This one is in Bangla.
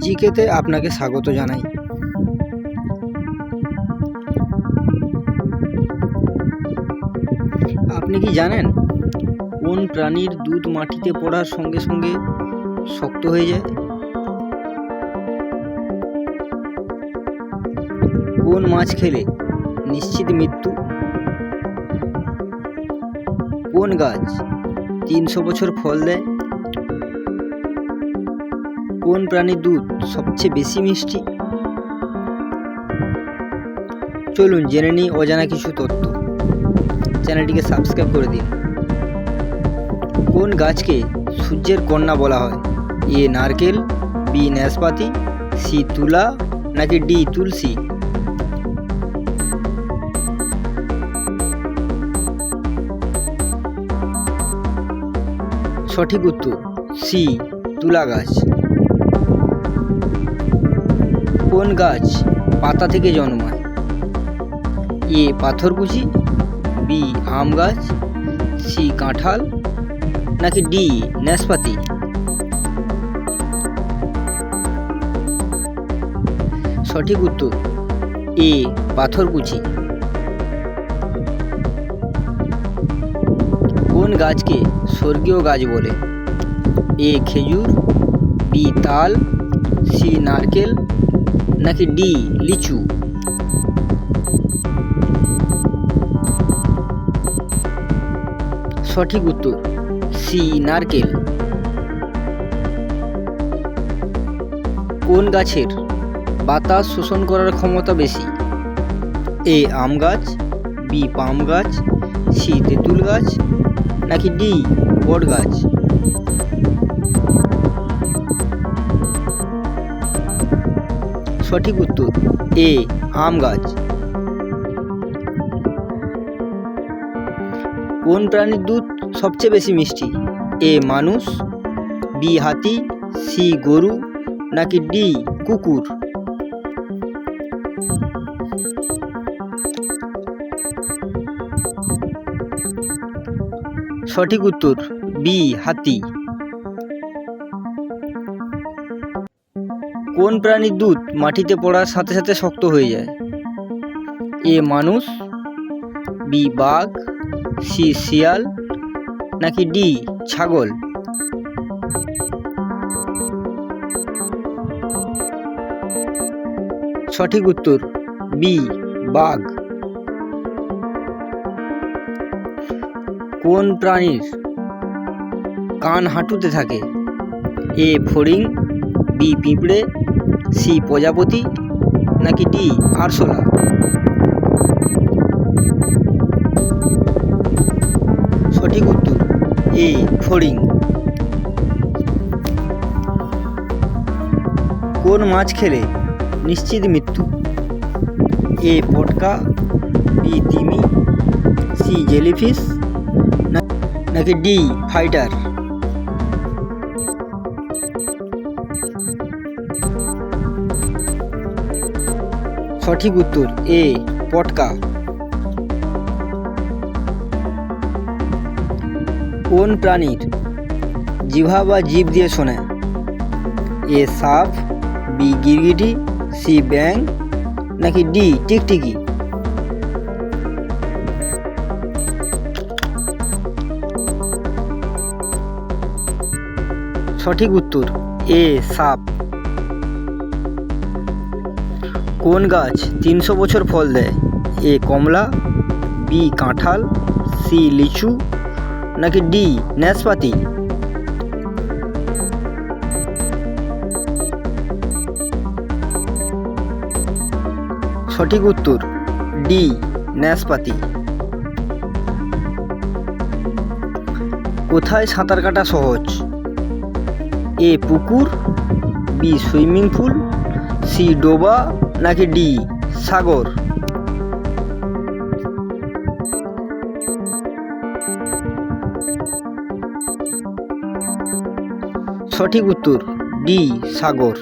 জিকেতে আপনাকে স্বাগত জানাই। আপনি কি জানেন কোন প্রাণীর দুধ মাটিতে পড়ার সঙ্গে সঙ্গে শক্ত হয়ে যায়? কোন মাছ খেলে নিশ্চিত মৃত্যু? কোন গাছ 300 বছর ফল দেয়? কোন প্রাণীর দুধ সবচেয়ে বেশি মিষ্টি? চলুন জেনে নিই অজানা কিছু তথ্য। চ্যানেলটিকে সাবস্ক্রাইব করে দিন। কোন গাছকে সূর্যের কন্যা বলা হয়? এ নারকেল, বি নাশপাতি, সি তুলা, নাকি ডি তুলসী? সঠিক উত্তর সি তুলা গাছ। কোন গাছ পাতা থেকে জন্মায়? এ পাথরকুচি, বি আম গাছ, সি কাঁঠাল, নাকি ডি নাশপাতি? সঠিক উত্তর এ পাথরকুচি। কোন গাছকে স্বর্গীয় গাছ বলে? এ খেজুর, বি তাল, সি নারকেল, নাকি ডি লিচু? সঠিক উত্তর সি নারকেল। কোন গাছের বাতাস শোষণ করার ক্ষমতা বেশি? এ আম গাছ, বি পাম গাছ, সি তেঁতুল গাছ, নাকি ডি বট গাছ? সঠিক উত্তর এ আম গাছ। কোন প্রাণীর দুধ সবচেয়ে বেশি মিষ্টি? এ মানুষ, বি হাতি, সি গরু, নাকি ডি কুকুর? সঠিক উত্তর বি হাতি। কোন প্রাণীর দুধ মাটিতে পড়ার সাথে সাথে শক্ত হয়ে যায়? এ মানুষ, বি বাঘ, সি শিয়াল, নাকি ডি ছাগল? সঠিক উত্তর বি বাঘ। কোন প্রাণীর কান হাঁটুতে থাকে? এ ফড়িং, বি পিঁপড়ে, সি প্রজাপতি, নাকি ডি আরশোলা? সঠিক উত্তর এ ফড়িং। কোন মাছ খেলে নিশ্চিত মৃত্যু? এ পটকা, বি তিমি, সি জেলিফিশ, নাকি ডি ফাইটার? সঠিক উত্তর এ পটকা। কোন প্রাণীর জিহ্বা বা জিভ দিয়ে শোনায়? এ সাপ, বি গিরগিটি, সি ব্যাং, নাকি ডি টিকটিকি? সঠিক উত্তর এ সাপ। কোন গাছ 300 বছর ফল দেয়? এ কমলা, বি কাঁঠাল, সি লিচু, নাকি ডি নাশপাতি? সঠিক উত্তর ডি নাশপাতি। কোথায় সাঁতার কাটা সহজ? এ পুকুর, বি সুইমিং পুল, সি ডোবা, নাকি ডি সাগর? সঠিক উত্তর ডি সাগর।